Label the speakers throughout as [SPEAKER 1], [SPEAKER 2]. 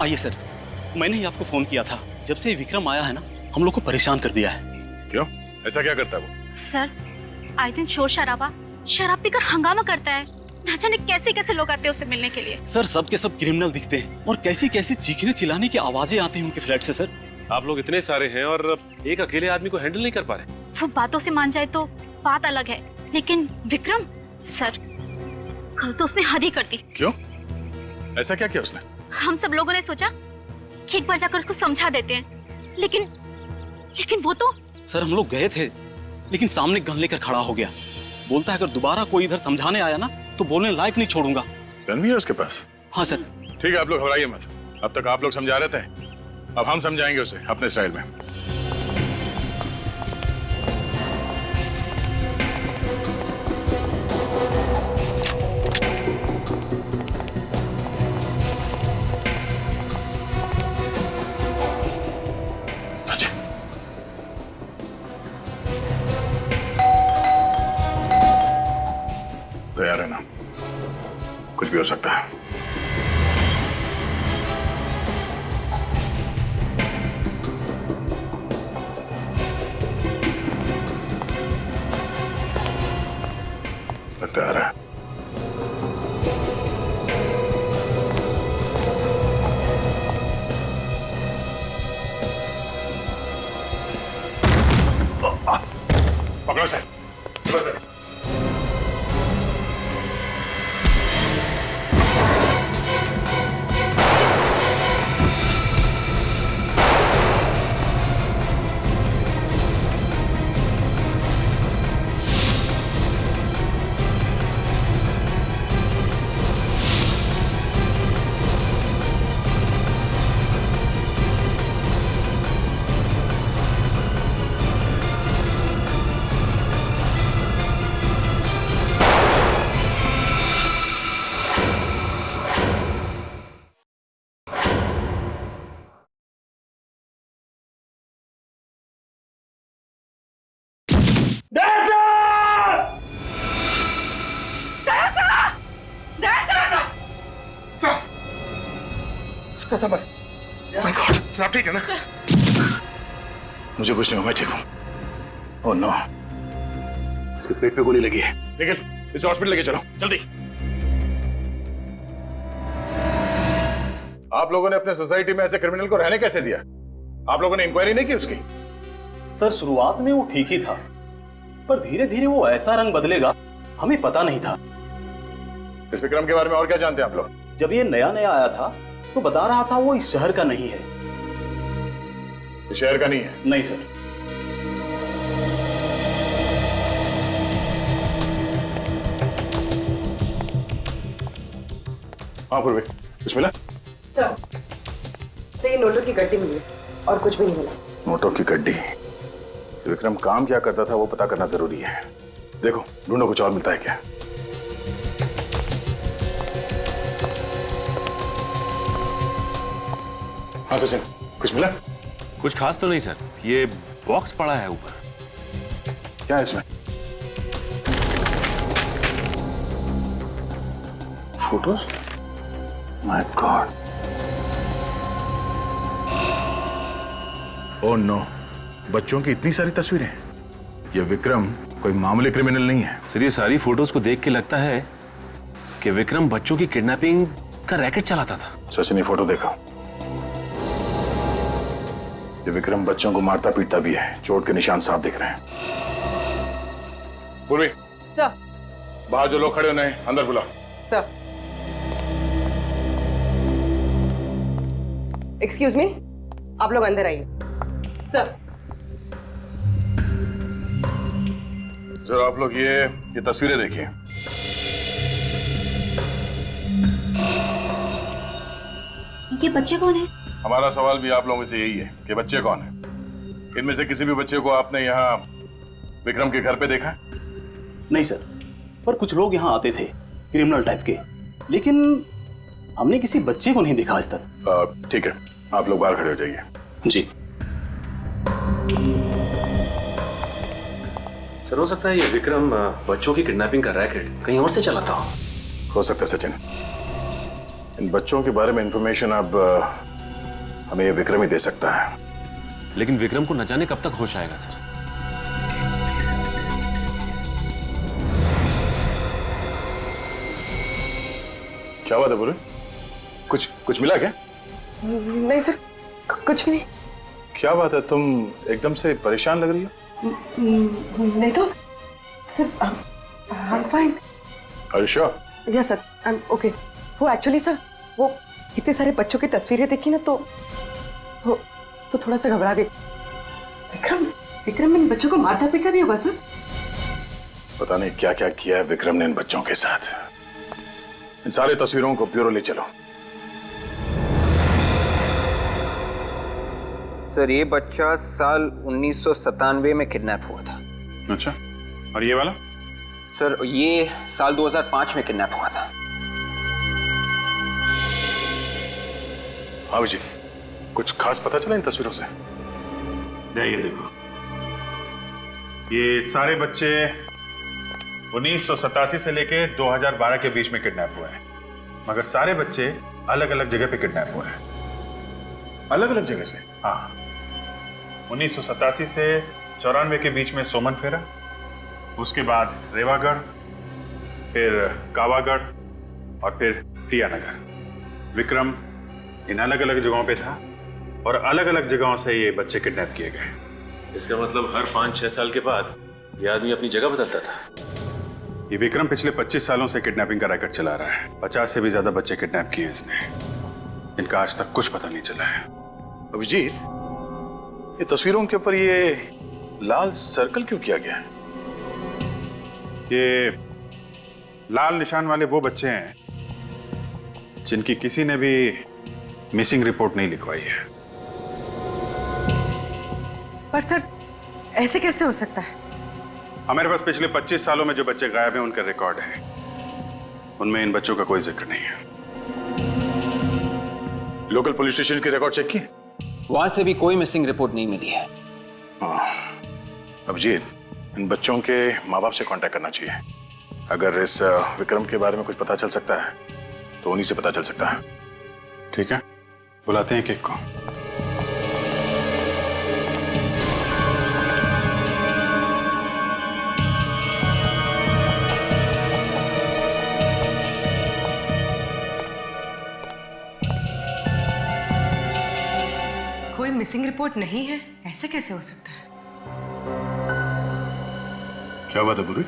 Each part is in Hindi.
[SPEAKER 1] आइए सर, मैंने ही आपको फोन किया था। जब से विक्रम आया है ना, हम लोग को परेशान कर दिया है।
[SPEAKER 2] क्यों? ऐसा क्या करता है वो?
[SPEAKER 3] सर, आए दिन शोर शराबा, शराब पीकर हंगामा करता है। ना जाने कैसे कैसे लोग आते हैं उससे मिलने के लिए।
[SPEAKER 1] सर, सब के सब क्रिमिनल दिखते हैं और कैसी कैसी चीखने चिल्लाने की आवाजें आती हैं उनके फ्लैट से। सर,
[SPEAKER 4] आप लोग इतने सारे हैं और एक अकेले आदमी को हैंडल नहीं कर पा रहे।
[SPEAKER 3] वो बातों से मान जाए तो बात अलग है, लेकिन विक्रम सर, कल तो उसने हद ही कर दी।
[SPEAKER 2] क्यों? ऐसा क्या किया उसने?
[SPEAKER 3] हम सब लोगों ने सोचा कि एक बार जाकर उसको समझा देते हैं, लेकिन वो तो।
[SPEAKER 1] सर, हम लोग गए थे, लेकिन सामने गन लेकर खड़ा हो गया। बोलता है अगर दोबारा कोई इधर समझाने आया ना तो बोलने लायक नहीं छोड़ूंगा।
[SPEAKER 2] गन भी है उसके पास?
[SPEAKER 1] हाँ सर।
[SPEAKER 2] ठीक है, आप लोग घबराइए मत। अब तक आप लोग समझा रहे थे, अब हम समझाएंगे उसे अपने स्टाइल में। तैयार है ना? कुछ भी हो सकता है। तैयार है। पकड़ो सर, पकड़ो सर। माय गॉड, आप ठीक है ना? मुझे कुछ नहीं हुआ, मैं ठीक हूं। ओह नो, इसके पेट पे गोली लगी है। लेकिन इसे हॉस्पिटल लेके चलो जल्दी। आप लोगों ने अपने सोसाइटी में ऐसे क्रिमिनल को रहने कैसे दिया? आप लोगों ने इंक्वायरी नहीं की उसकी?
[SPEAKER 1] सर, शुरुआत में वो ठीक ही था, पर धीरे धीरे वो ऐसा रंग बदलेगा हमें पता नहीं था।
[SPEAKER 2] इस विक्रम के बारे में और क्या जानते हैं आप लोग?
[SPEAKER 1] जब ये नया नया आया था तो बता रहा था वो इस शहर का नहीं है।
[SPEAKER 2] इस शहर का नहीं है?
[SPEAKER 1] नहीं सर।
[SPEAKER 2] हाँ पूर्वी, कुछ मिला?
[SPEAKER 5] सर, ये नोटों की गड्डी मिली और कुछ भी नहीं मिला।
[SPEAKER 2] नोटों की गड्डी? विक्रम काम क्या करता था वो पता करना जरूरी है। देखो, ढूंढो कुछ और मिलता है क्या। हाँ सचिन, कुछ मिला?
[SPEAKER 4] कुछ खास तो नहीं सर, ये बॉक्स पड़ा है ऊपर।
[SPEAKER 2] क्या है इसमें? Photos? My god. Oh no, बच्चों की इतनी सारी तस्वीरें। ये विक्रम कोई मामूली क्रिमिनल नहीं है।
[SPEAKER 4] सर, ये सारी फोटोज को देख के लगता है कि विक्रम बच्चों की किडनैपिंग का रैकेट चलाता था।
[SPEAKER 2] सचिन, ये फोटो देखो। ये विक्रम बच्चों को मारता पीटता भी है, चोट के निशान साफ दिख रहे हैं। पूर्वी,
[SPEAKER 5] सर।
[SPEAKER 2] बाहर जो लोग खड़े उन्हें अंदर बुला।
[SPEAKER 5] सर। एक्सक्यूज मी, आप लोग अंदर आइए। सर।
[SPEAKER 2] सर, आप लोग ये तस्वीरें देखिए।
[SPEAKER 3] ये बच्चे कौन है?
[SPEAKER 2] हमारा सवाल भी आप लोगों से यही है कि बच्चे कौन हैं? इनमें से किसी भी बच्चे को आपने यहाँ विक्रम के घर पे देखा?
[SPEAKER 1] नहीं सर, पर कुछ लोग यहाँ आते थे क्रिमिनल टाइप के, लेकिन हमने किसी बच्चे को नहीं देखा आज तक।
[SPEAKER 2] ठीक है, आप लोग बाहर खड़े हो जाइए।
[SPEAKER 1] जी
[SPEAKER 4] सर, हो सकता है ये विक्रम बच्चों की किडनैपिंग का रैकेट कहीं और से चलाता
[SPEAKER 2] हो सकता है सचिन। इन बच्चों के बारे में इंफॉर्मेशन अब हमें ये विक्रम ही दे सकता है।
[SPEAKER 4] लेकिन विक्रम को न जाने कब तक होश आएगा सर।
[SPEAKER 2] क्या बात है बुरे? कुछ मिला क्या?
[SPEAKER 5] नहीं सर, कुछ भी नहीं।
[SPEAKER 2] क्या बात है, तुम एकदम से परेशान लग रही हो?
[SPEAKER 5] नहीं तो sir, I am fine.
[SPEAKER 2] Are you sure?
[SPEAKER 5] Yes sir, I am okay. वो एक्चुअली सर, वो इतने सारे बच्चों की तस्वीरें देखी ना तो थोड़ा सा घबरा गई। विक्रम इन बच्चों को मारता पीटता भी होगा सर?
[SPEAKER 2] पता नहीं क्या क्या किया है विक्रम ने इन बच्चों के साथ। इन सारे तस्वीरों को ब्यूरो ले चलो।
[SPEAKER 6] सर ये बच्चा साल 1997 में किडनैप हुआ था।
[SPEAKER 2] अच्छा, और ये वाला?
[SPEAKER 6] सर ये साल 2005 में किडनैप हुआ था।
[SPEAKER 2] हाँ जी, कुछ खास पता चला इन तस्वीरों से?
[SPEAKER 7] ये देखो, ये सारे बच्चे 1987 से लेके 2012 के बीच में किडनैप हुए हैं, मगर सारे बच्चे अलग अलग जगह पे किडनैप हुए हैं।
[SPEAKER 2] अलग अलग जगह से?
[SPEAKER 7] हाँ, 1987 से 94 के बीच में सोमन फेरा, उसके बाद रेवागढ़, फिर कावागढ़ और फिर प्रियानगर। विक्रम इन अलग अलग जगहों पे था और अलग अलग जगहों से ये बच्चे किडनैप किए गए।
[SPEAKER 4] इसका मतलब हर 5-6 साल के बाद ये आदमी अपनी जगह बदलता था।
[SPEAKER 7] ये विक्रम पिछले 25 सालों से किडनैपिंग का रैकेट चला रहा है। 50 से भी ज्यादा बच्चे किडनैप किए इसने। इनका आज तक कुछ पता नहीं चला है।
[SPEAKER 2] अभिजीत, ये तस्वीरों के ऊपर ये लाल सर्कल क्यों किया गया है?
[SPEAKER 7] ये लाल निशान वाले वो बच्चे हैं जिनकी किसी ने भी मिसिंग रिपोर्ट नहीं लिखवाई है।
[SPEAKER 5] पर सर ऐसे कैसे हो सकता है?
[SPEAKER 7] हमारे पास पिछले 25 सालों में जो बच्चे गायब हैं उनके रिकॉर्ड हैं, उनमें इन बच्चों का कोई जिक्र नहीं है।
[SPEAKER 2] लोकल पुलिस स्टेशन के रिकॉर्ड चेक किए?
[SPEAKER 6] वहां से भी कोई मिसिंग रिपोर्ट नहीं मिली है।
[SPEAKER 2] अभिजीत, इन बच्चों के माँ बाप से कांटेक्ट करना चाहिए। अगर इस विक्रम के बारे में कुछ पता चल सकता है तो उन्हीं से पता चल सकता है।
[SPEAKER 7] ठीक है, बुलाते हैं केक को।
[SPEAKER 5] कोई मिसिंग रिपोर्ट नहीं है, ऐसा कैसे हो सकता है?
[SPEAKER 2] क्या बात है बुरी?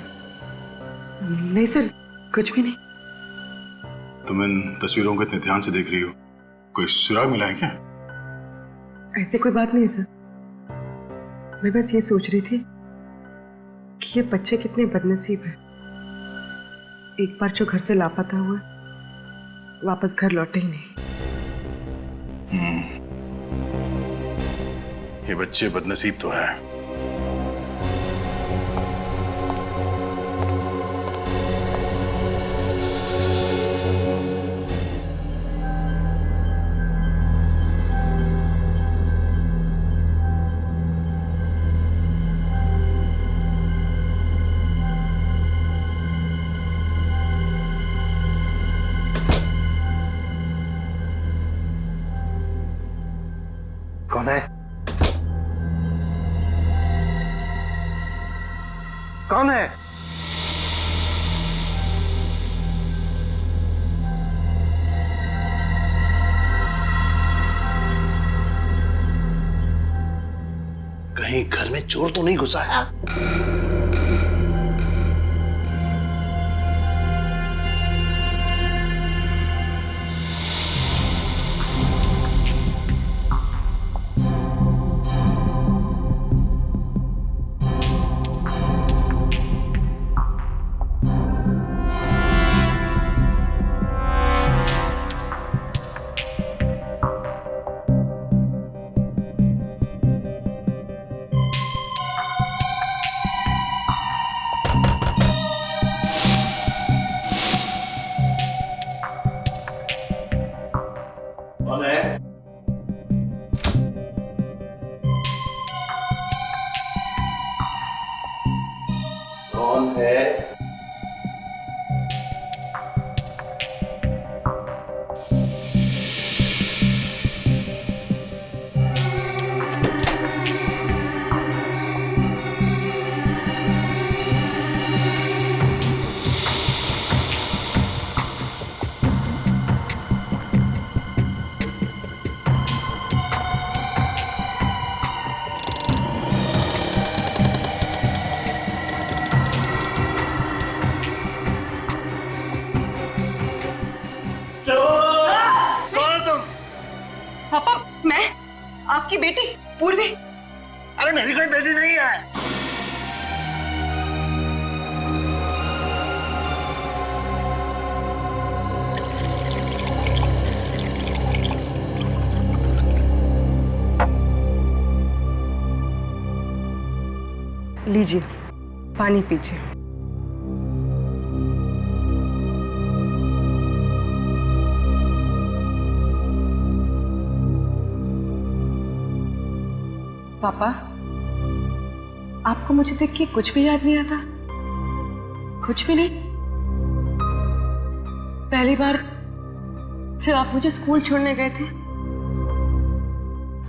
[SPEAKER 5] नहीं सर, कुछ भी नहीं।
[SPEAKER 2] तुम इन तस्वीरों को इतने ध्यान से देख रही हो, कोई सुराग मिला है क्या?
[SPEAKER 5] ऐसे कोई बात नहीं है सर। मैं बस ये सोच रही थी कि ये बच्चे कितने बदनसीब हैं। एक बार जो घर से लापता हुआ, वापस घर लौटे ही नहीं।
[SPEAKER 2] ये बच्चे बदनसीब तो है।
[SPEAKER 6] कौन है? कौन है?
[SPEAKER 1] कहीं घर में चोर तो नहीं घुसा है? कौन है? कौन है?
[SPEAKER 5] आपकी बेटी पूर्वी?
[SPEAKER 8] अरे मेरी कोई बेटी नहीं है।
[SPEAKER 5] लीजिए, पानी पीजिए। पापा, आपको मुझे देख के कुछ भी याद नहीं आता? कुछ भी नहीं? पहली बार जब आप मुझे स्कूल छोड़ने गए थे,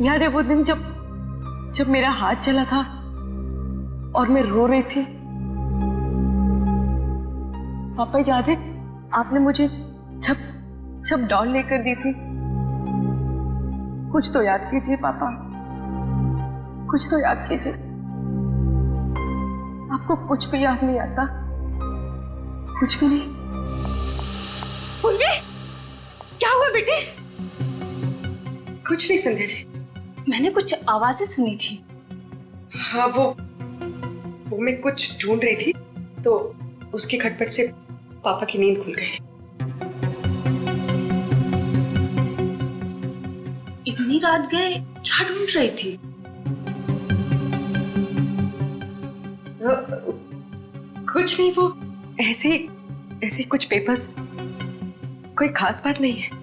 [SPEAKER 5] याद है वो दिन जब मेरा हाथ चला था और मैं रो रही थी? पापा याद है आपने मुझे जब डॉल लेकर दी थी? कुछ तो याद कीजिए पापा, कुछ तो याद कीजिए। आपको कुछ भी याद नहीं आता? कुछ भी नहीं?
[SPEAKER 9] पूर्वी, क्या हुआ बेटी?
[SPEAKER 5] कुछ नहीं संध्या जी।
[SPEAKER 9] मैंने कुछ आवाजें सुनी थी।
[SPEAKER 5] हाँ, वो मैं कुछ ढूंढ रही थी तो उसके खटपट से पापा की नींद खुल गई।
[SPEAKER 9] इतनी रात गए क्या ढूंढ रही थी?
[SPEAKER 5] कुछ नहीं, वो ऐसे ही कुछ पेपर्स, कोई खास बात नहीं है।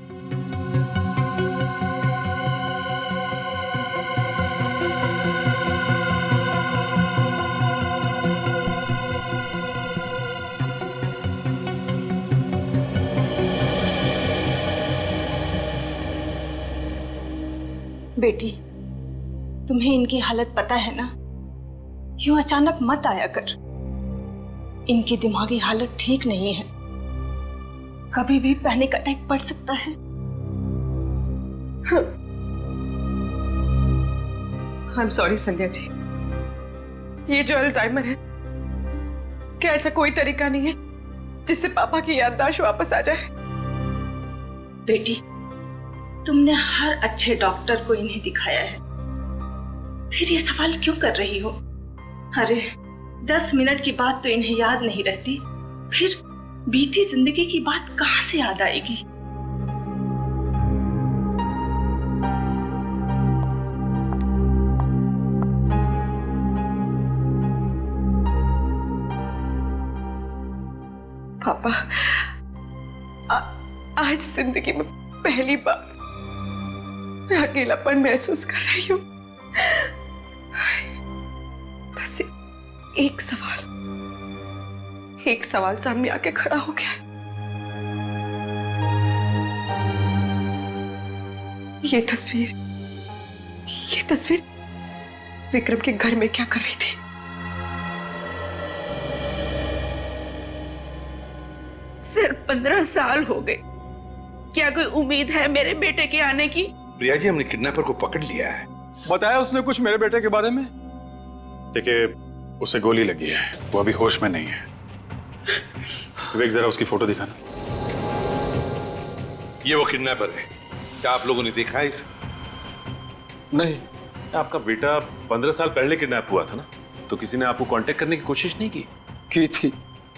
[SPEAKER 9] बेटी, तुम्हें इनकी हालत पता है ना? यूं अचानक मत आया कर। इनकी दिमागी हालत ठीक नहीं है, कभी भी पैनिक अटैक पड़ सकता है।
[SPEAKER 5] I am sorry Sandhya ji, ये जो अल्जाइमर है, क्या ऐसा कोई तरीका नहीं है जिससे पापा की याददाश्त वापस आ जाए?
[SPEAKER 9] बेटी, तुमने हर अच्छे डॉक्टर को इन्हें दिखाया है, फिर ये सवाल क्यों कर रही हो? अरे 10 मिनट की बात तो इन्हें याद नहीं रहती, फिर बीती जिंदगी की बात कहां से याद आएगी?
[SPEAKER 5] पापा, आज जिंदगी में पहली बार मैं अकेलापन महसूस कर रही हूँ। बस एक सवाल सामने आके खड़ा हो गया। ये तस्वीर विक्रम के घर में क्या कर रही थी?
[SPEAKER 10] सिर्फ 15 साल हो गए, क्या कोई उम्मीद है मेरे बेटे के आने की?
[SPEAKER 8] प्रिया जी, हमने किडनैपर को पकड़ लिया है।
[SPEAKER 7] बताया उसने कुछ मेरे बेटे के बारे में? देखिए, उसे गोली लगी है, वो अभी होश में नहीं है। विवेक, जरा उसकी फोटो दिखाना।
[SPEAKER 8] ये वो किडनैपर है, क्या आप लोगों ने देखा है इसे?
[SPEAKER 4] नहीं। आपका बेटा 15 साल पहले किडनैप हुआ था ना, तो किसी ने आपको कांटेक्ट करने की कोशिश नहीं की
[SPEAKER 11] थी?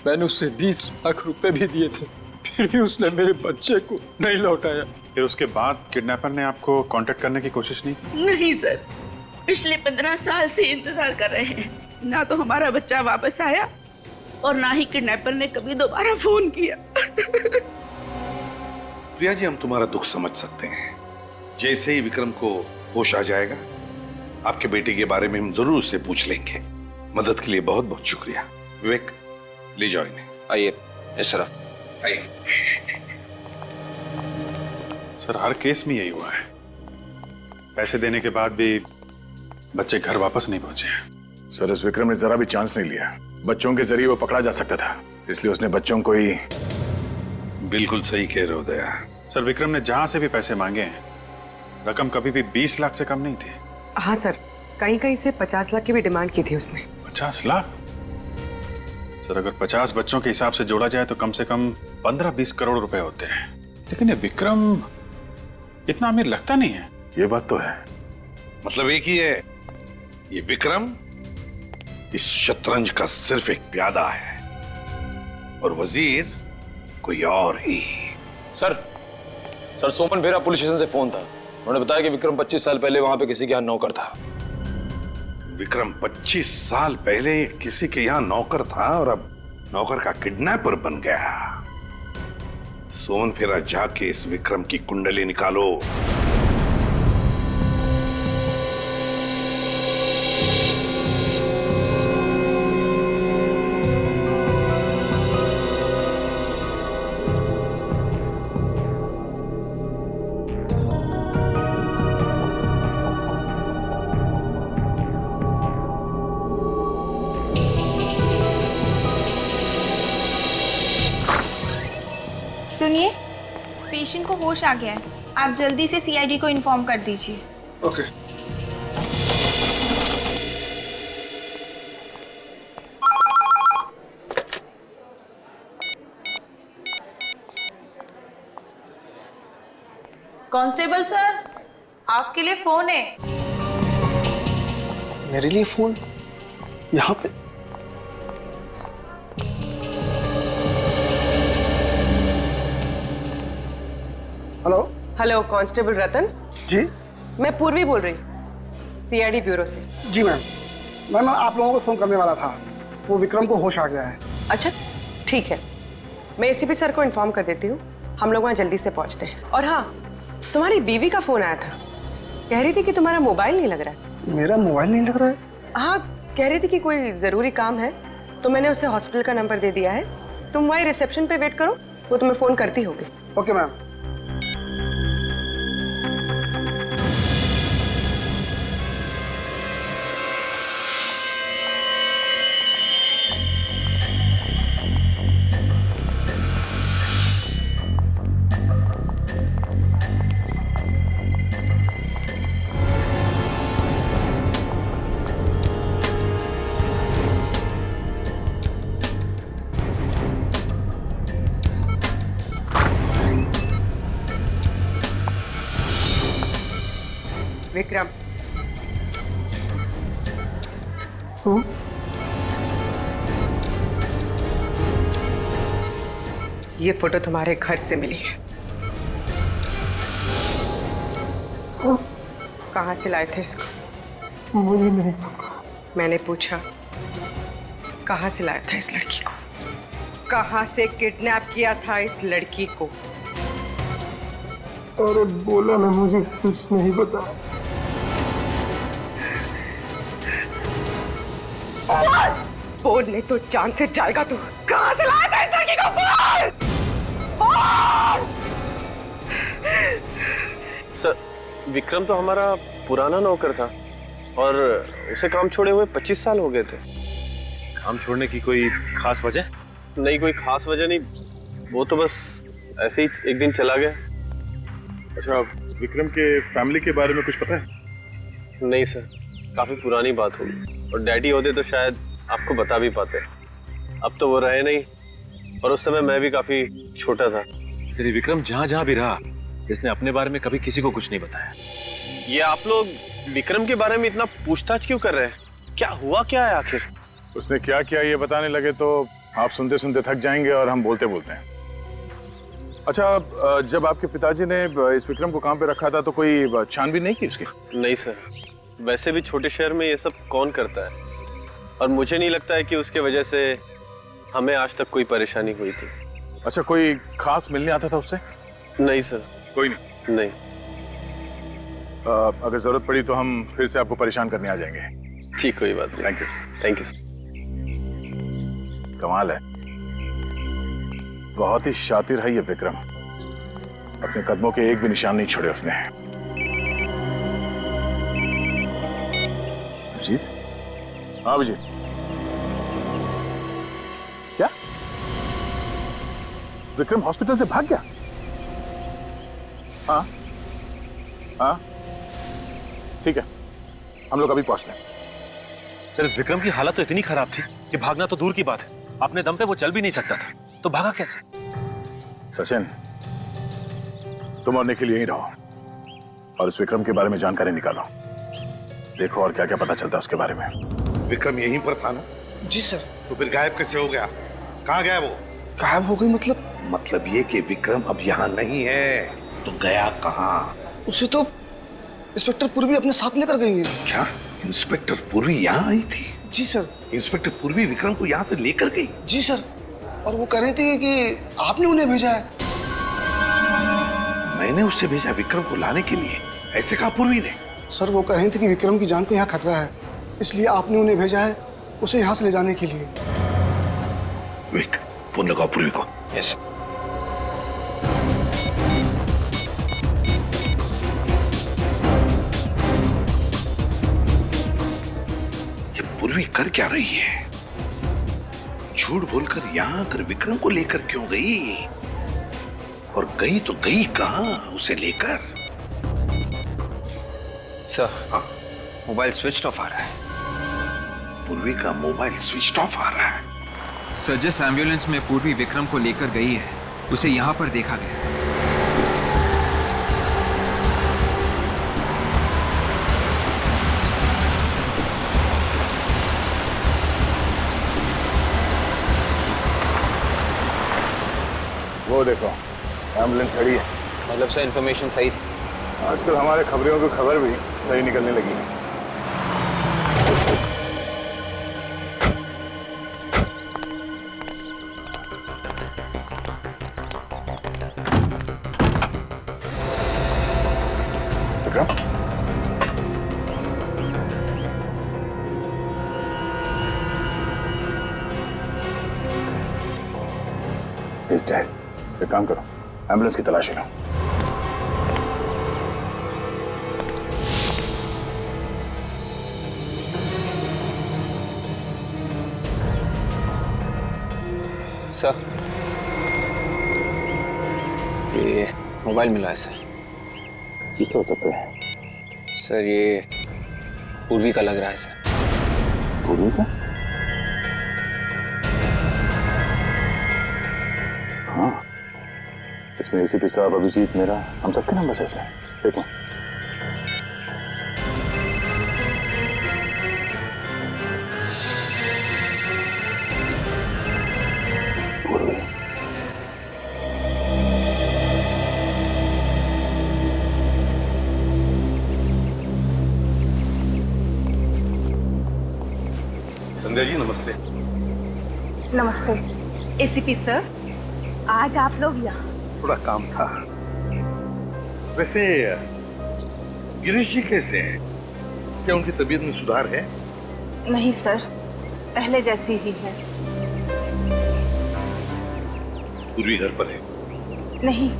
[SPEAKER 11] मैंने उसे 20 लाख रुपए भी दिए थे, फिर भी उसने मेरे बच्चे को नहीं लौटाया।
[SPEAKER 7] फिर उसके बाद किडनैपर ने आपको कांटेक्ट करने की कोशिश नहीं की?
[SPEAKER 10] नहीं सर, पिछले 15 साल से इंतजार कर रहे हैं, ना तो हमारा बच्चा वापस आया और ना ही किडनैपर ने कभी दोबारा फोन किया।
[SPEAKER 8] प्रिया जी, हम तुम्हारा दुख समझ सकते हैं। जैसे ही विक्रम को होश आ जाएगा, आपके बेटे के बारे में हम जरूर उससे पूछ लेंगे। मदद के लिए बहुत बहुत शुक्रिया। विवेक, ले जाओ इन्हें।
[SPEAKER 6] आइए इस तरफ आइए।
[SPEAKER 7] सर, हर केस में यही हुआ है, पैसे देने के बाद भी बच्चे घर वापस नहीं पहुंचे।
[SPEAKER 2] सर, इस विक्रम ने जरा भी चांस नहीं लिया। बच्चों के जरिए वो पकड़ा जा सकता था, इसलिए उसने बच्चों को ही।
[SPEAKER 8] बिल्कुल सही कह रहे हो दया।
[SPEAKER 7] सर, विक्रम ने जहां से भी पैसे मांगे हैं, रकम कभी भी 20 लाख से कम नहीं थी।
[SPEAKER 5] हाँ सर, कहीं से 50 लाख की भी डिमांड की थी उसने।
[SPEAKER 7] 50 लाख? सर, अगर 50 बच्चों के हिसाब से जोड़ा जाए तो कम से कम 15-20 करोड़ रुपए होते हैं। लेकिन ये विक्रम इतना अमीर लगता नहीं है।
[SPEAKER 2] ये बात तो है,
[SPEAKER 8] मतलब एक ही है, ये विक्रम इस शतरंज का सिर्फ एक प्यादा है और वजीर कोई और ही।
[SPEAKER 11] सर सोमन फेरा पुलिस स्टेशन से फोन था। उन्होंने बताया कि विक्रम 25 साल पहले वहां पे किसी के यहाँ नौकर था।
[SPEAKER 8] विक्रम 25 साल पहले किसी के यहाँ नौकर था और अब नौकर का किडनैपर बन गया। सोमन फेरा जाके इस विक्रम की कुंडली निकालो।
[SPEAKER 12] सुनिए, पेशेंट को होश आ गया है। आप जल्दी से सीआईडी को इन्फॉर्म कर दीजिए।
[SPEAKER 11] ओके।
[SPEAKER 13] कांस्टेबल सर, आपके लिए फोन है।
[SPEAKER 11] मेरे लिए फोन? यहाँ पे?
[SPEAKER 14] हेलो
[SPEAKER 5] हेलो, कांस्टेबल रतन?
[SPEAKER 14] जी
[SPEAKER 5] मैं पूर्वी बोल रही, सीआईडी ब्यूरो से।
[SPEAKER 14] जी मैम, मैं आप लोगों को फोन करने वाला था। वो विक्रम को होश आ गया है।
[SPEAKER 5] अच्छा ठीक है, मैं एसीपी सर को इन्फॉर्म कर देती हूँ। हम लोग वहाँ जल्दी से पहुँचते हैं। और हाँ, तुम्हारी बीवी का फोन आया था, कह रही थी कि तुम्हारा मोबाइल नहीं लग रहा है।
[SPEAKER 14] मेरा मोबाइल नहीं लग रहा है?
[SPEAKER 5] हाँ, कह रही थी कि कोई ज़रूरी काम है, तो मैंने उसे हॉस्पिटल का नंबर दे दिया है। तुम वहीं रिसेप्शन पे वेट करो, वो तुम्हें फ़ोन करती होगी।
[SPEAKER 14] Okay ma'am.
[SPEAKER 5] विक्रम, ये फोटो तुम्हारे घर से मिली है। कहाँ से लाए थे इसको?
[SPEAKER 14] मुझे नहीं।
[SPEAKER 5] मैंने पूछा, कहाँ से लाया था इस लड़की को? कहाँ से किडनैप किया था इस लड़की को?
[SPEAKER 14] अरे बोला ना, मुझे कुछ नहीं पता।
[SPEAKER 5] बोल नहीं तो जान से जाएगा तू। कहाँ से लाया था इस लड़की को? बोल!
[SPEAKER 15] सर, विक्रम तो हमारा पुराना नौकर था और उसे काम छोड़े हुए 25 साल हो गए थे।
[SPEAKER 4] काम छोड़ने की कोई खास वजह?
[SPEAKER 15] नहीं, कोई खास वजह नहीं, वो तो बस ऐसे ही एक दिन चला गया।
[SPEAKER 7] अच्छा, विक्रम के फैमिली के बारे में कुछ पता है?
[SPEAKER 15] नहीं सर, काफी पुरानी बात होगी, और डैडी होते तो शायद आपको बता भी पाते। अब तो वो रहे नहीं, और उस समय मैं भी काफी छोटा था।
[SPEAKER 4] श्री विक्रम जहाँ जहाँ भी रहा, इसने अपने बारे में कभी किसी को कुछ नहीं बताया।
[SPEAKER 15] ये आप लोग विक्रम के बारे में इतना पूछताछ क्यों कर रहे हैं? क्या हुआ क्या है आखिर?
[SPEAKER 7] उसने क्या किया ये बताने लगे तो आप सुनते सुनते थक जाएंगे और हम बोलते बोलते हैं। अच्छा, जब आपके पिताजी ने इस विक्रम को काम पे रखा था तो कोई छानबीन नहीं की उसकी?
[SPEAKER 15] नहीं सर, वैसे भी छोटे शहर में ये सब कौन करता है, और मुझे नहीं लगता है कि उसके वजह से हमें आज तक कोई परेशानी हुई थी।
[SPEAKER 7] अच्छा, कोई खास मिलने आता था उससे?
[SPEAKER 15] नहीं सर।
[SPEAKER 7] कोई नहीं?
[SPEAKER 15] नहीं।
[SPEAKER 7] अगर जरूरत पड़ी तो हम फिर से आपको परेशान करने आ जाएंगे।
[SPEAKER 15] ठीक, कोई बात नहीं।
[SPEAKER 7] Thank you.
[SPEAKER 15] Thank you sir.
[SPEAKER 7] कमाल है, बहुत ही शातिर है ये विक्रम। अपने कदमों के एक भी निशान नहीं छोड़े उसने। अभिजीत? हाँ अभिजीत, क्या विक्रम हॉस्पिटल से भाग गया? हाँ हाँ, ठीक है, हम लोग अभी पहुंचते हैं।
[SPEAKER 4] सर, इस विक्रम की हालत तो इतनी खराब थी कि भागना तो दूर की बात है, अपने दम पे वो चल भी नहीं सकता था, तो भागा कैसे?
[SPEAKER 7] सचिन, तुम और निखिल यहीं रहो और इस विक्रम के बारे में जानकारी निकालो।
[SPEAKER 2] देखो और क्या क्या पता चलता है उसके बारे में।
[SPEAKER 8] विक्रम यहीं पर था ना?
[SPEAKER 14] जी सर।
[SPEAKER 8] तो फिर गायब कैसे हो गया? कहाँ गया वो?
[SPEAKER 14] गायब हो गई मतलब?
[SPEAKER 8] मतलब ये कि विक्रम अब यहाँ नहीं है, तो गया कहाँ?
[SPEAKER 14] उसे तो इंस्पेक्टर पूर्वी अपने साथ लेकर गई है।
[SPEAKER 8] क्या इंस्पेक्टर पूर्वी यहाँ आई थी?
[SPEAKER 14] जी सर।
[SPEAKER 8] इंस्पेक्टर पूर्वी विक्रम को यहाँ से लेकर गई?
[SPEAKER 14] जी सर, और वो कह रही थी कि आपने उन्हें भेजा है।
[SPEAKER 8] मैंने उससे भेजा विक्रम को लाने के लिए, ऐसे कहा पूर्वी ने?
[SPEAKER 14] सर वो कह रही थी कि विक्रम की जान को यहाँ खतरा है, इसलिए आपने उन्हें भेजा है उसे यहाँ से ले जाने के लिए।
[SPEAKER 8] विक, फोन लगाओ पूर्वी को।
[SPEAKER 6] यस।
[SPEAKER 8] ये पूर्वी कर क्या रही है? झूठ बोलकर यहाँ आकर विक्रम को लेकर क्यों गई? और गई तो गई कहाँ उसे लेकर?
[SPEAKER 6] सर, हाँ, मोबाइल स्विच ऑफ आ रहा है।
[SPEAKER 8] पूर्वी का मोबाइल स्विच ऑफ आ रहा है?
[SPEAKER 6] सर, जिस एम्बुलेंस में पूर्वी विक्रम को लेकर गई है उसे यहाँ पर देखा गया।
[SPEAKER 2] वो देखो एम्बुलेंस खड़ी है।
[SPEAKER 6] मतलब सर इन्फॉर्मेशन सही थी?
[SPEAKER 2] आजकल हमारे खबरों की खबर भी सही निकलने लगी है। विक्रम, इस डेड। एक काम करो, एम्बुलेंस की तलाशी लो।
[SPEAKER 6] सर, ये मोबाइल मिला है सर।
[SPEAKER 2] किसका हो सकता है?
[SPEAKER 6] सर ये पूर्वी का लग रहा है सर।
[SPEAKER 2] पूर्वी का? हाँ, इसमें एसीपी साहब, अभिजीत, मेरा, हम सबके नंबर है इसमें। देखो
[SPEAKER 8] संध्या जी नमस्ते।
[SPEAKER 9] नमस्ते एसीपी सर, आज आप लोग यहाँ?
[SPEAKER 8] थोड़ा काम था। वैसे गिरीश जी कैसे हैं? क्या उनकी तबीयत में सुधार है?
[SPEAKER 9] नहीं सर, पहले जैसी ही है।
[SPEAKER 8] पूर्वी घर पर है?
[SPEAKER 9] नहीं।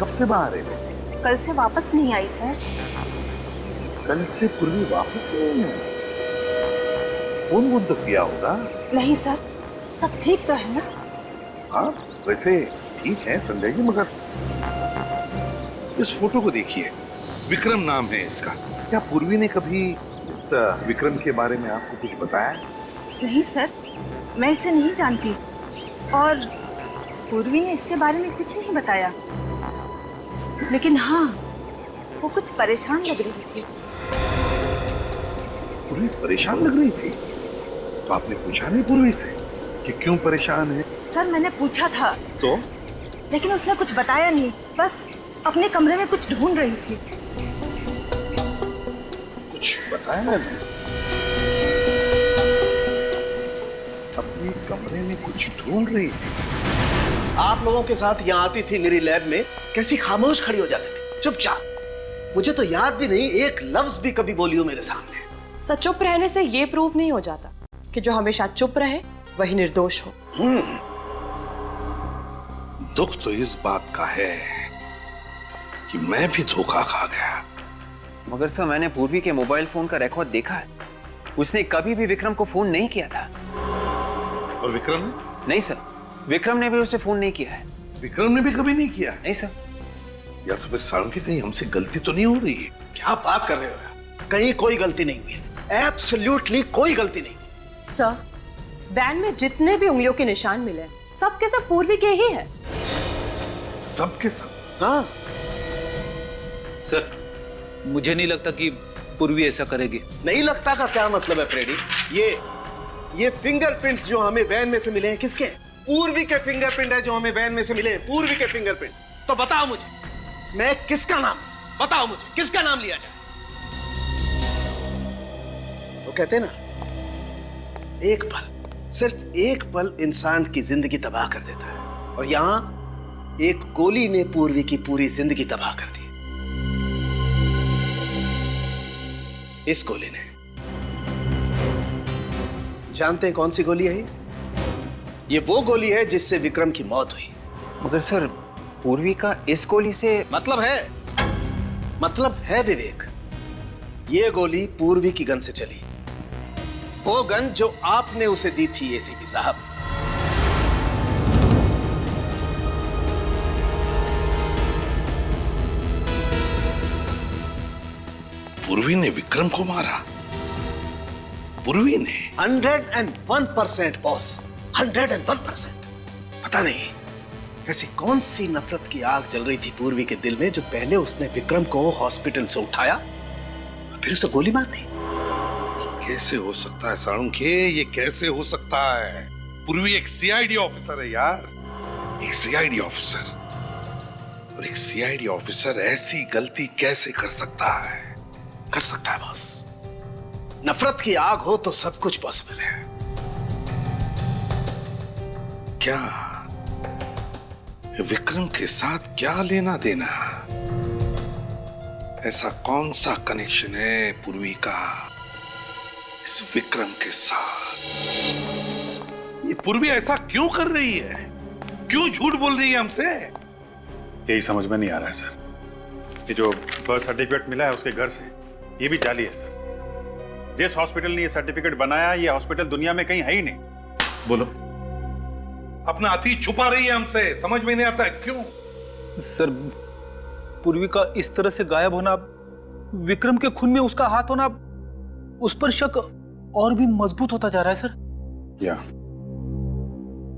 [SPEAKER 8] कब से बाहर है?
[SPEAKER 9] कल से वापस नहीं आई सर।
[SPEAKER 8] कल से पूर्वी वापस नहीं है? फोन तो किया होगा? नहीं सर, सब ठीक तो है ना? हाँ वैसे ठीक है संजय जी, मगर इस फोटो को देखिए, विक्रम नाम है इसका। क्या पूर्वी ने कभी इस विक्रम के बारे में आपको कुछ बताया?
[SPEAKER 9] नहीं सर, मैं इसे नहीं जानती और पूर्वी ने इसके बारे में कुछ नहीं बताया। लेकिन हाँ, वो कुछ परेशान लग रही थी।
[SPEAKER 8] पूर्वी परेशान लग रही थी? तो आपने पूछा नहीं पूर्वी से कि क्यों परेशान है?
[SPEAKER 9] सर मैंने पूछा था
[SPEAKER 8] तो?
[SPEAKER 9] लेकिन उसने कुछ बताया नहीं, बस अपने कमरे में कुछ ढूंढ रही थी।
[SPEAKER 8] कुछ बताया नहीं? अपने कमरे में कुछ ढूंढ रही थी?
[SPEAKER 16] आप लोगों के साथ यहाँ आती थी मेरी लैब में, कैसी खामोश खड़ी हो जाती थी, चुपचाप। मुझे तो याद भी नहीं एक लफ्ज भी कभी बोली हो मेरे सामने।
[SPEAKER 5] सच चुप रहने से ये प्रूव नहीं हो जाता कि जो हमेशा चुप रहे वही निर्दोष हो।
[SPEAKER 8] दुख तो इस बात का है कि मैं भी धोखा खा गया।
[SPEAKER 6] मगर सर मैंने पूर्वी के मोबाइल फोन का रिकॉर्ड देखा है, उसने कभी भी विक्रम को फोन नहीं किया था।
[SPEAKER 8] और विक्रम ने?
[SPEAKER 6] नहीं सर, विक्रम ने भी उसे फोन नहीं किया है।
[SPEAKER 8] विक्रम ने भी कभी नहीं किया?
[SPEAKER 6] नहीं सर।
[SPEAKER 8] या तो फिर साळुंखे कहीं हमसे गलती तो नहीं हो रही है?
[SPEAKER 16] क्या बात कर रहे हो? कहीं कोई गलती नहीं हुई, एब्सोल्युटली कोई गलती नहीं हुई।
[SPEAKER 5] सर, वैन में जितने भी उंगलियों के निशान मिले सब के सब पूर्वी के ही है।
[SPEAKER 8] सब के सब?
[SPEAKER 16] हाँ
[SPEAKER 17] सर, मुझे नहीं लगता कि
[SPEAKER 6] पूर्वी ऐसा करेगी।
[SPEAKER 16] नहीं लगता का क्या मतलब है फ्रेडी? ये फिंगरप्रिंट्स जो हमें वैन में से मिले हैं किसके हैं? पूर्वी के फिंगरप्रिंट है जो हमें वैन में से मिले हैं, पूर्वी के फिंगरप्रिंट। तो बताओ मुझे, मैं किसका नाम, बताओ मुझे किसका नाम लिया जाए? वो कहते हैं ना, एक पल, सिर्फ एक पल इंसान की जिंदगी तबाह कर देता है, और यहां एक गोली ने पूर्वी की पूरी जिंदगी तबाह कर दी। इस गोली ने, जानते हैं कौन सी गोली है ये वो गोली है जिससे विक्रम की मौत हुई।
[SPEAKER 6] मगर सर, पूर्वी का इस गोली से
[SPEAKER 16] मतलब है विवेक, ये गोली पूर्वी की गन से चली, वो गन जो आपने उसे दी थी एसीपी साहब।
[SPEAKER 8] पूर्वी ने विक्रम को मारा? पूर्वी ने?
[SPEAKER 16] 101% बॉस, 101%। पता नहीं ऐसी कौन सी नफरत की आग जल रही थी पूर्वी के दिल में जो पहले उसने विक्रम को हॉस्पिटल से उठाया और फिर उसे गोली मार दी।
[SPEAKER 8] कैसे हो सकता है साळुंखे, ये कैसे हो सकता है? पूर्वी एक सीआईडी ऑफिसर है यार, एक सीआईडी ऑफिसर, और एक सीआईडी ऑफिसर ऐसी गलती कैसे कर सकता है?
[SPEAKER 16] कर सकता है बॉस, नफरत की आग हो तो सब कुछ पॉसिबल है।
[SPEAKER 8] क्या विक्रम के साथ क्या लेना देना? ऐसा कौन सा कनेक्शन है पूर्वी का इस विक्रम के साथ? ये पूर्वी ऐसा क्यों कर रही है? क्यों झूठ बोल रही है हमसे?
[SPEAKER 7] यही समझ में नहीं आ रहा है सर। ये जो बर्थ सर्टिफिकेट मिला है उसके घर से, ये भी जाली है सर। जिस हॉस्पिटल ने ये सर्टिफिकेट बनाया, ये हॉस्पिटल दुनिया में कहीं है ही नहीं।
[SPEAKER 8] बोलो, अपना अतीत छुपा रही है हमसे, समझ में नहीं आता है क्यों?
[SPEAKER 17] सर, पूर्वी का इस तरह से गायब होना, विक्रम के खून में उसका हाथ होना, उस पर शक और भी मजबूत होता जा रहा है सर।
[SPEAKER 7] या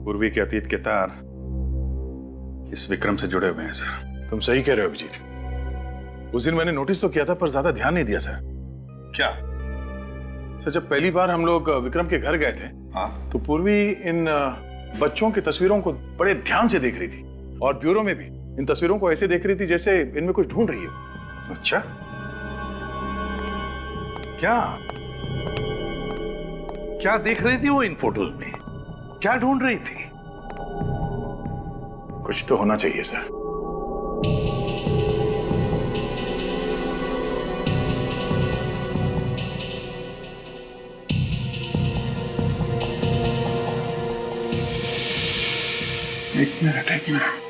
[SPEAKER 7] पूर्वी के अतीत के तार इस विक्रम से जुड़े हुए हैं सर।
[SPEAKER 2] तुम सही कह रहे हो अभिजीत। उस दिन मैंने नोटिस तो किया था पर ज्यादा ध्यान नहीं दिया सर।
[SPEAKER 8] क्या
[SPEAKER 2] सर, जब पहली बार हम लोग विक्रम के घर गए थे,
[SPEAKER 8] हाँ,
[SPEAKER 2] तो पूर्वी इन बच्चों की तस्वीरों को बड़े ध्यान से देख रही थी, और ब्यूरो में भी इन तस्वीरों को ऐसे देख रही थी जैसे इनमें कुछ ढूंढ रही है।
[SPEAKER 8] अच्छा, क्या देख रही थी वो इन फोटोज में? क्या ढूंढ रही थी?
[SPEAKER 2] कुछ तो होना चाहिए सर।
[SPEAKER 7] एक मिनट।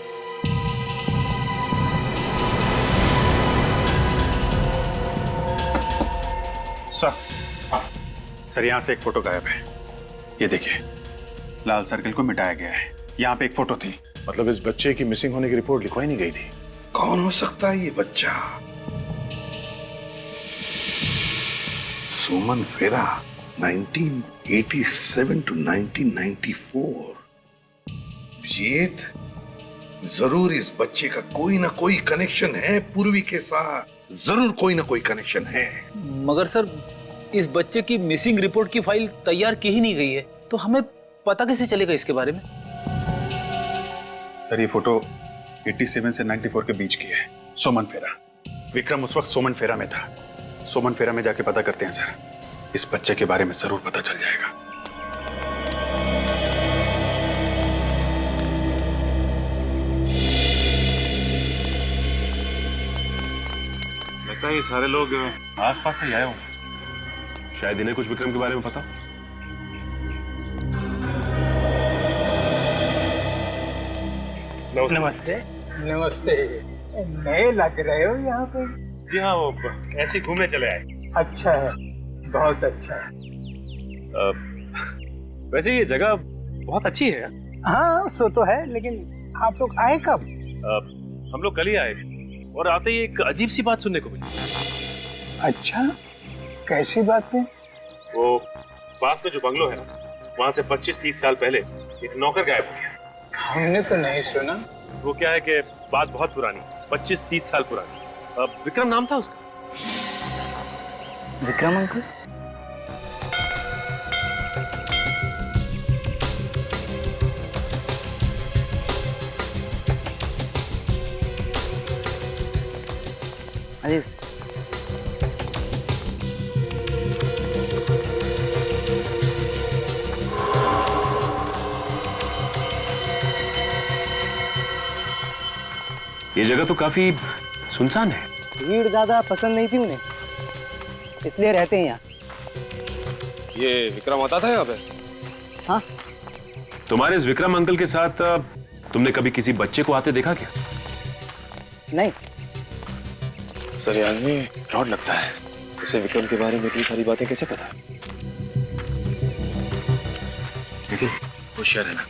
[SPEAKER 7] सर, यहां से एक फोटो गायब है। ये देखिए, लाल सर्कल को मिटाया गया है। यहां पे एक फोटो थी।
[SPEAKER 2] मतलब इस बच्चे की मिसिंग होने की रिपोर्ट लिखवाई नहीं गई थी।
[SPEAKER 8] कौन हो सकता है ये बच्चा? सुमन फेरा, 1987 to 1994। अभिजीत, जरूर इस बच्चे का कोई ना कोई कनेक्शन है पूर्वी के साथ, जरूर कोई ना कोई कनेक्शन है।
[SPEAKER 17] मगर सर, इस बच्चे की मिसिंग रिपोर्ट की फाइल तैयार की ही नहीं गई है, तो हमें पता कैसे चलेगा इसके बारे में?
[SPEAKER 7] सर, ये फोटो 87 से 94 के बीच की है। सोमन फेरा, विक्रम उस वक्त सोमन फेरा में था। सोमन फेरा में जाके पता करते हैं सर, इस बच्चे के बारे में जरूर पता चल जाएगा।
[SPEAKER 4] लगता है ये सारे लोग आसपास से आए होंगे, शायद इन्हें कुछ विक्रम के बारे में पता।
[SPEAKER 18] नमस्ते। नमस्ते। नए लग रहे हो यहाँ पे?
[SPEAKER 4] जी हाँ, वो ऐसे घूमने चले आए।
[SPEAKER 18] अच्छा है, बहुत अच्छा है।
[SPEAKER 4] वैसे ये जगह बहुत अच्छी है।
[SPEAKER 18] हाँ, सो तो है, लेकिन आप लोग आए कब?
[SPEAKER 4] हम लोग कल ही आए और आते ही एक अजीब सी बात सुनने को मिली।
[SPEAKER 18] अच्छा, कैसी बात है?
[SPEAKER 4] वो पास में जो बंगलो है ना, वहाँ से 25-30 साल पहले एक नौकर गायब हो गया।
[SPEAKER 18] हमने तो नहीं सुना।
[SPEAKER 4] वो क्या है कि बात बहुत पुरानी, 25-30 साल पुरानी। विक्रम नाम था उसका।
[SPEAKER 19] विक्रम अंकल? अरे
[SPEAKER 4] ये जगह तो काफी सुनसान है।
[SPEAKER 19] भीड़ ज्यादा पसंद नहीं थी उन्हें, इसलिए रहते हैं यहाँ।
[SPEAKER 11] ये विक्रम आता था यहाँ पे?
[SPEAKER 19] हाँ।
[SPEAKER 4] तुम्हारे इस विक्रम अंकल के साथ तुमने कभी किसी बच्चे को आते देखा क्या?
[SPEAKER 19] नहीं।
[SPEAKER 11] सर, ये आदमी फ्रॉड लगता है। इसे विक्रम के बारे में इतनी सारी बातें कैसे पता?
[SPEAKER 4] देखिए, होशियार है ना।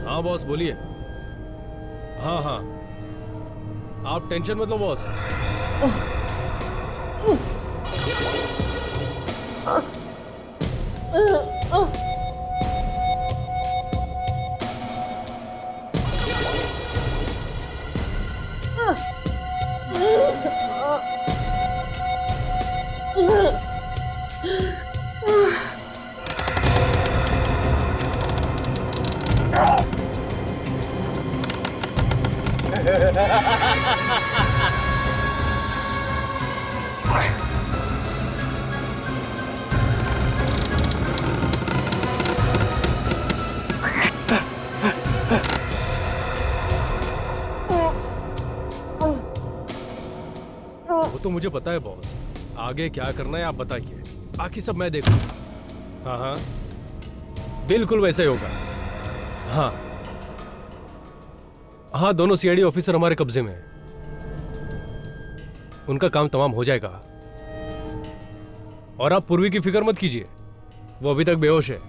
[SPEAKER 20] हाँ बॉस बोलिए। हाँ हाँ, आप टेंशन मत लो बॉस। वो तो मुझे पता है बॉस, आगे क्या करना है आप बताइए, बाकी सब मैं देखूंगा। हाँ हाँ बिल्कुल वैसे ही होगा। हाँ हाँ, दोनों सीआईडी ऑफिसर हमारे कब्जे में हैं। उनका काम तमाम हो जाएगा। और आप पूर्वी की फिक्र मत कीजिए, वो अभी तक बेहोश है।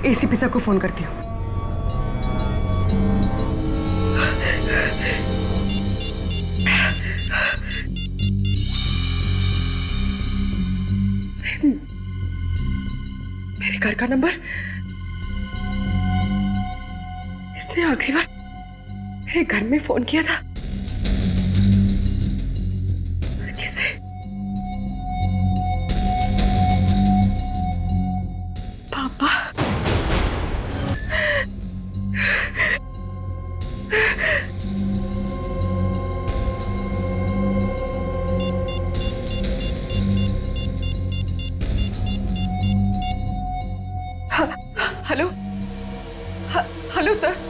[SPEAKER 5] एसीपी सर को फोन करती हूँ। मेरे घर का नंबर, इसने आखिरी बार मेरे घर में फोन किया था। किसे? पापा। Hello hello sir.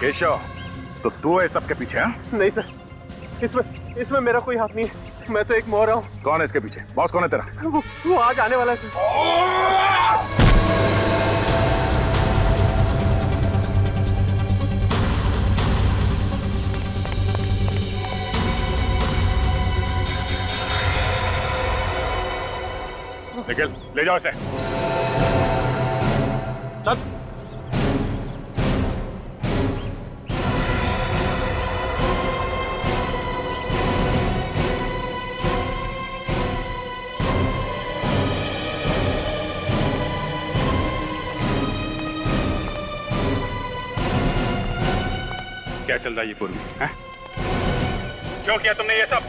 [SPEAKER 2] केशव, तो तू है सबके पीछे? हाँ?
[SPEAKER 16] नहीं सर, इसमें मेरा कोई हाथ नहीं है। मैं तो एक मोहरा हूँ।
[SPEAKER 2] कौन है इसके पीछे? बॉस कौन है तेरा?
[SPEAKER 16] वो आज आने वाला है सर।
[SPEAKER 2] निखिल, ले जाओ इसे। चल। क्या चल रहा है ये पूर्वी? हैं? क्यों किया तुमने ये सब?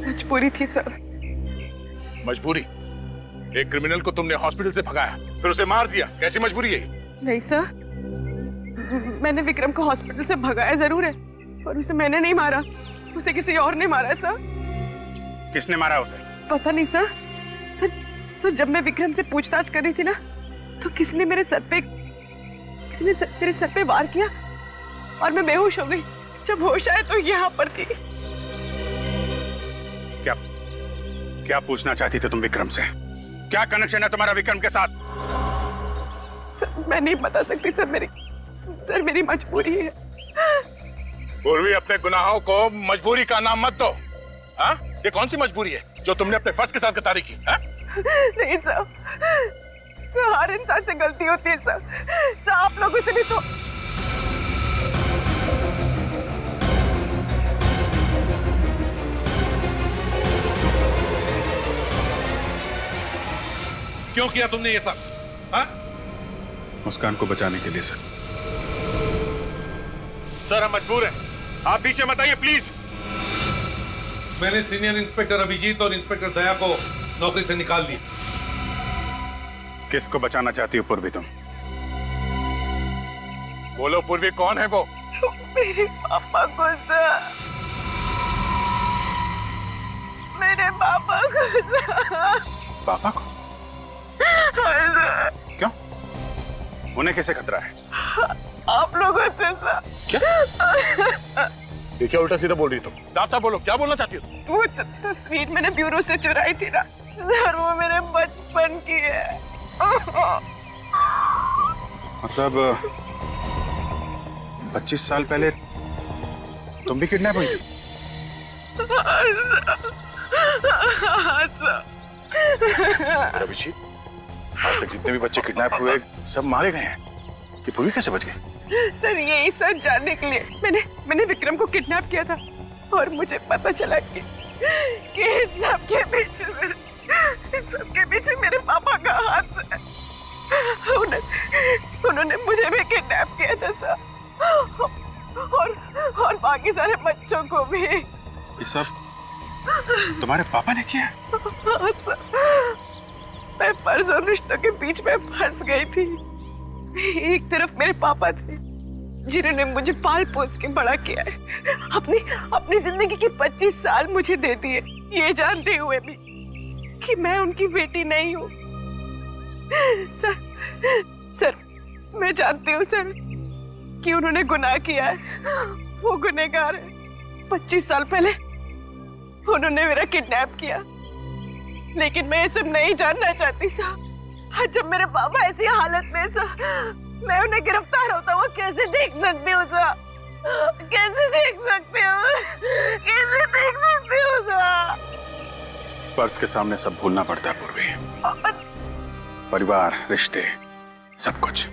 [SPEAKER 5] मजबूरी थी सर।
[SPEAKER 2] मजबूरी? एक क्रिमिनल को तुमने हॉस्पिटल से भगाया, फिर उसे मार दिया। कैसी मजबूरी है?
[SPEAKER 5] नहीं सर, मैंने विक्रम को हॉस्पिटल से भगाया जरूर है, पर उसे मैंने नहीं मारा, उसे किसी और ने मारा है सर।
[SPEAKER 2] किसने मारा उसे?
[SPEAKER 5] पता नहीं सर। सर जब मैं विक्रम से पूछताछ कर रही थी ना, तो किसने मेरे सर पे वार किया और मैं बेहोश हो गई। जब होश आया तो यहाँ पर थी।
[SPEAKER 2] क्या पूछना चाहती थी तुम विक्रम से? क्या कनेक्शन है तुम्हारा विक्रम के साथ?
[SPEAKER 5] सर, मैं नहीं बता सकती सर, मेरी मजबूरी है।
[SPEAKER 2] पूर्वी, अपने गुनाहों को मजबूरी का नाम मत दो। हाँ? ये कौन सी मजबूरी है जो तुमने अपने फर्ज के साथ गद्दारी की? हाँ?
[SPEAKER 5] नहीं सर, हर इंसान से गलती होती है सर, आप लोगों से भी तो।
[SPEAKER 2] क्यों किया तुमने ये सब? हाँ? मुस्कान को बचाने के लिए सर। सर, हम मजबूर हैं, आप पीछे मत आइए प्लीज।
[SPEAKER 8] मैंने सीनियर इंस्पेक्टर अभिजीत और इंस्पेक्टर दया को नौकरी से निकाल दिया।
[SPEAKER 2] किसको बचाना चाहती हो पूर्वी तुम? बोलो पूर्वी, कौन है वो?
[SPEAKER 5] मेरे पापा को सर, मेरे पापा को सर।
[SPEAKER 2] पापा को? क्यों? उन्हें कैसे खतरा है?
[SPEAKER 5] आप लोगों से सर।
[SPEAKER 2] क्या? ये क्या उल्टा सीधा बोल रही तुम? साफ साफ बोलो, क्या बोलना चाहती हो?
[SPEAKER 5] वो तस्वीर मैंने ब्यूरो से चुराई थी ना सर, वो मेरे बचपन की है।
[SPEAKER 2] मतलब 25 साल पहले तुम भी किडनैप हुई थी? अभिजीत, आज तक जितने भी बच्चे किडनैप हुए सब मारे गए हैं, ये पूर्वी कैसे बच गए?
[SPEAKER 5] सर, यही सच जानने के लिए मैंने विक्रम को किडनैप किया था, और मुझे पता चला कि सबके पीछे मेरे पापा का हाथ है। उन्होंने मुझे भी किडनैप किया था सर, और बाकी सारे बच्चों को भी।
[SPEAKER 2] ये सब तुम्हारे पापा ने किया?
[SPEAKER 5] हाँ सर, मैं फर्ज और रिश्तों के बीच में फंस गई थी। एक तरफ मेरे पापा थे जिन्होंने मुझे पाल पोस के बड़ा किया है, अपनी जिंदगी के 25 साल मुझे दे दिए, ये जानते हुए भी कि मैं उनकी बेटी नहीं हूँ। सर, मैं जानती हूँ सर कि उन्होंने गुनाह किया है, वो गुनहगार है। 25 साल पहले उन्होंने मेरा किडनैप किया, लेकिन मैं ये सब नहीं जानना चाहती सर। जब मेरे पापा ऐसी हालत में सर,
[SPEAKER 10] मैं उन्हें गिरफ्तार होता हुआ कैसे देख सकती हूँ सर? कैसे देख सकती हूँ? कैसे देख सकती हूँ सर?
[SPEAKER 7] फर्ज के सामने सब भूलना पड़ता है पूर्वी। परिवार, रिश्ते, सब कुछ।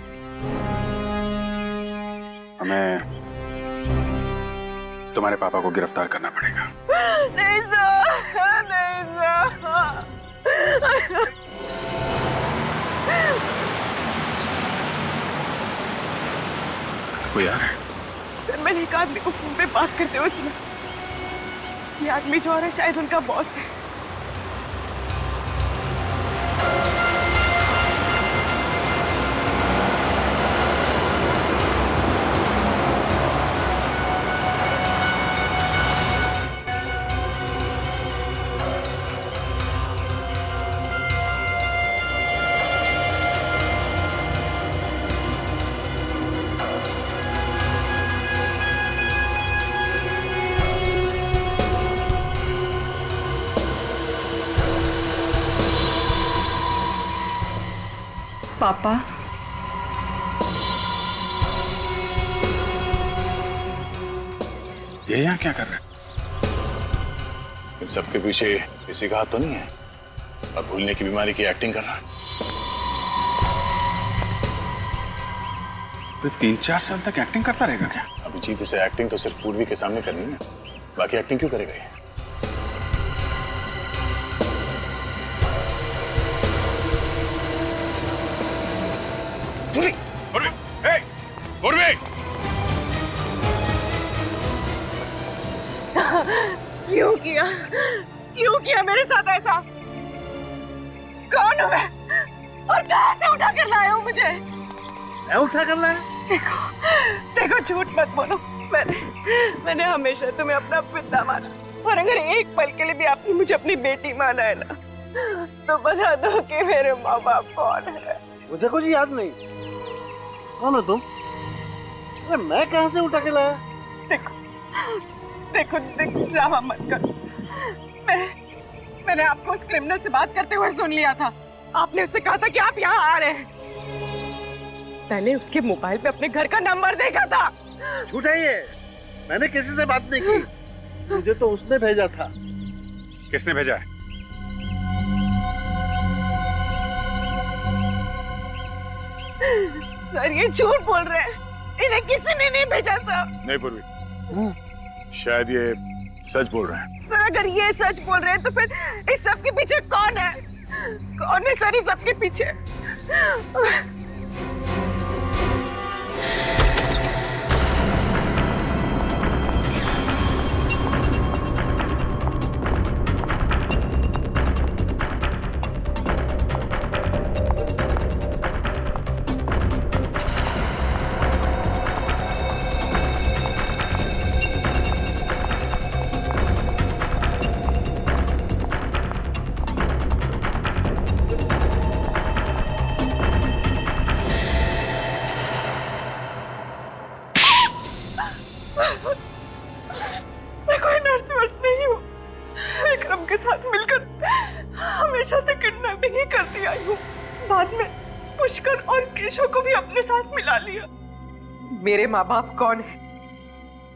[SPEAKER 7] हमें तुम्हारे पापा को गिरफ्तार करना पड़ेगा।
[SPEAKER 10] नहीं सर, नहीं सर।
[SPEAKER 7] कोई आ रहा है?
[SPEAKER 10] सर मैंने एक आदमी को फोन पे बात करते हुए सुना। ये आदमी जो आ रहा है शायद उनका बॉस है।
[SPEAKER 5] पापा,
[SPEAKER 7] ये यहाँ क्या कर रहे हैं?
[SPEAKER 2] इन सबके पीछे किसी का हाथ तो नहीं है? अब भूलने की बीमारी की एक्टिंग कर रहा है।
[SPEAKER 7] 3-4 साल तक एक्टिंग करता रहेगा क्या?
[SPEAKER 2] अभिजीत, इसे एक्टिंग तो सिर्फ पूर्वी के सामने करनी है, बाकी एक्टिंग क्यों करेगा ये?
[SPEAKER 10] क्यों किया मेरे साथ ऐसा? कौन हूँ मैं और कहाँ से उठा कर लाए हो मुझे?
[SPEAKER 16] मैं उठा कर लाया?
[SPEAKER 10] देखो झूठ मत बोलो। मैंने हमेशा तुम्हें अपना पिता माना, और अगर एक पल के लिए भी आपने मुझे अपनी बेटी माना है ना, तो बता दो कि मेरे माँ बाप कौन है।
[SPEAKER 16] मुझे कुछ याद नहीं। कौन हो तुम? अरे मैं कहाँ से उठा के लाया?
[SPEAKER 10] देखो ड्रामा मत करो। मैंने आपको उस क्रिमिनल से बात करते हुए सुन लिया था। आपने उससे कहा था कि आप यहाँ आ रहे हैं। मैंने उसके मोबाइल पे अपने घर का नंबर देखा था।
[SPEAKER 16] झूठ है ये। मैंने किसी से बात नहीं की। मुझे तो उसने भेजा था।
[SPEAKER 7] किसने भेजा है?
[SPEAKER 10] सर ये झूठ बोल रहे हैं। इन्हें किसी ने नहीं भेजा सर।
[SPEAKER 2] नहीं पूर्वी, शायद ये सच बोल रहे हैं।
[SPEAKER 10] सर अगर ये सच बोल रहे हैं तो फिर इस सब के पीछे कौन है? कौन है सर इस सब के पीछे? मैं कोई नर्स वर्स नहीं हूँ। विक्रम के साथ मिलकर हमेशा से किडनैपिंग ही करती आई हूँ। बाद में पुष्कर और केशव को भी अपने साथ मिला लिया। मेरे माँ बाप कौन है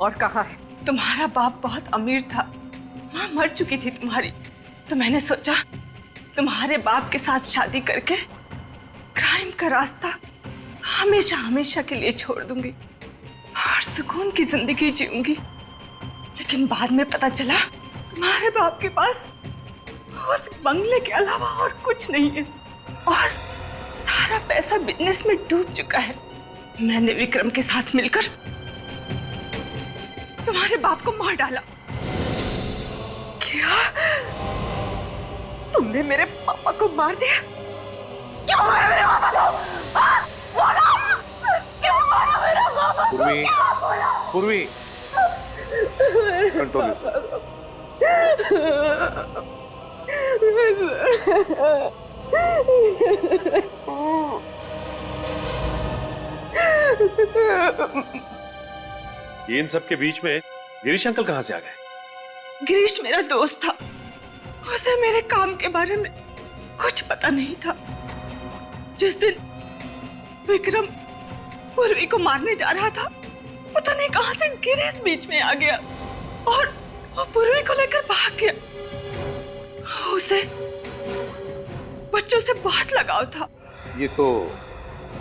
[SPEAKER 10] और कहाँ है? तुम्हारा बाप बहुत अमीर था, माँ मर चुकी थी तुम्हारी, तो मैंने सोचा तुम्हारे बाप के साथ शादी करके क्राइम का रास्ता हमेशा हमेशा के लिए छोड़ दूंगी और सुकून की जिंदगी जीऊंगी। लेकिन बाद में पता चला तुम्हारे बाप के पास उस बंगले के अलावा और कुछ नहीं है और सारा पैसा बिजनेस में डूब चुका है। मैंने विक्रम के साथ मिलकर तुम्हारे बाप को मार डाला। क्या तुमने मेरे पापा को मार दिया? क्यों मारा मेरे पापा को? हाँ? बोलो, क्यों मारा मेरे पापा को?
[SPEAKER 2] पूर्वी, कंट्रोल योरसेल्फ।
[SPEAKER 4] ये इन सब के बीच में गिरीश अंकल कहाँ से आ गए?
[SPEAKER 9] गिरीश मेरा दोस्त था, उसे मेरे काम के बारे में कुछ पता नहीं था। जिस दिन विक्रम
[SPEAKER 10] पूर्वी को मारने जा रहा था, पता नहीं कहां से गिरीश बीच में आ गया और वो पूर्वी को लेकर भाग गया। उसे बच्चों से बहुत लगाव था।
[SPEAKER 8] ये तो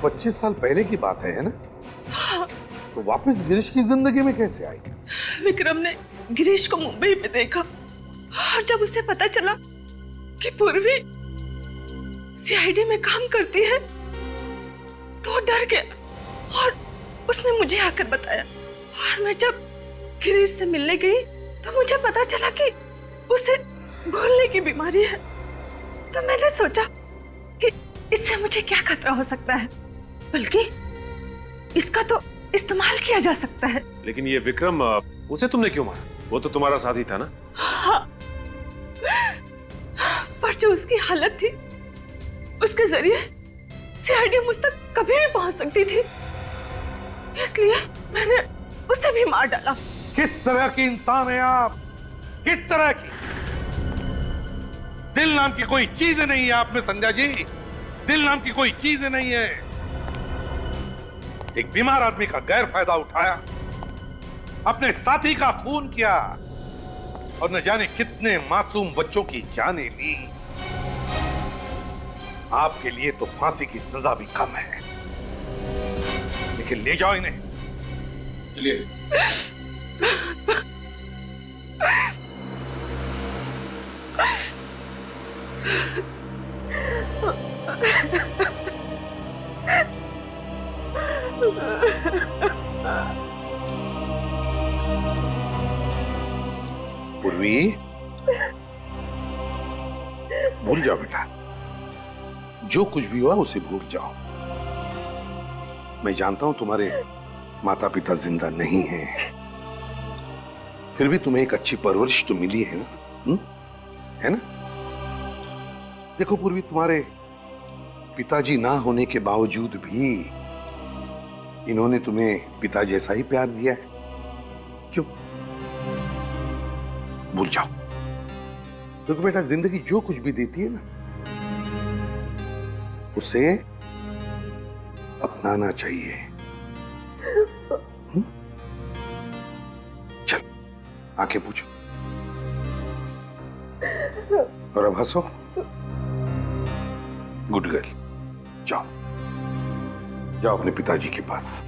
[SPEAKER 8] 25 साल पहले की बात है ना?
[SPEAKER 10] हाँ।
[SPEAKER 8] तो वापस गिरीश की जिंदगी में कैसे आई?
[SPEAKER 10] विक्रम ने गिरीश को मुंबई में देखा और जब उसे पता चला कि पूर्वी सीआईडी में काम करती है तो वो डर गया और उसने मुझे आकर बताया। और मैं जब गिरीश से मिलने गई तो मुझे पता चला कि उसे भूलने की बीमारी है। तो मैंने सोचा कि इससे मुझे क्या खतरा हो सकता है, बल्कि इसका तो इस्तेमाल किया जा सकता है।
[SPEAKER 4] लेकिन ये विक्रम, उसे तुमने क्यों मारा? वो तो तुम्हारा साथी था ना?
[SPEAKER 10] हाँ, पर जो उसकी हालत थी उसके जरिए सीआईडी मुझ तक कभी भी पहुंच सकती थी, इसलिए मैंने उसे भी मार डाला।
[SPEAKER 8] किस तरह की इंसान है आप? किस तरह की? दिल नाम की कोई चीज नहीं है आप में संध्या जी। दिल नाम की कोई चीज नहीं है। एक बीमार आदमी का गैर फायदा उठाया, अपने साथी का खून किया और न जाने कितने मासूम बच्चों की जानें ली। आपके लिए तो फांसी की सजा भी कम है, लेकिन ले जाओ इन्हें।
[SPEAKER 11] चलिए।
[SPEAKER 8] पूर्वी, भूल जाओ बेटा, जो कुछ भी हुआ उसे भूल जाओ। मैं जानता हूं तुम्हारे माता पिता जिंदा नहीं हैं, फिर भी तुम्हें एक अच्छी परवरिश तो मिली है ना? है ना? देखो पूर्वी, तुम्हारे पिताजी ना होने के बावजूद भी इन्होंने तुम्हें पिता जैसा ही प्यार दिया है। क्यों? भूल जाओ। देखो बेटा, जिंदगी जो कुछ भी देती है ना, उसे अपनाना चाहिए। चल, आंखें पूछो और अब हंसो। गुड गर्ल, जाओ जाओ अपने पिताजी के पास।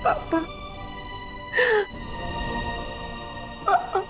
[SPEAKER 10] पापा, पापा।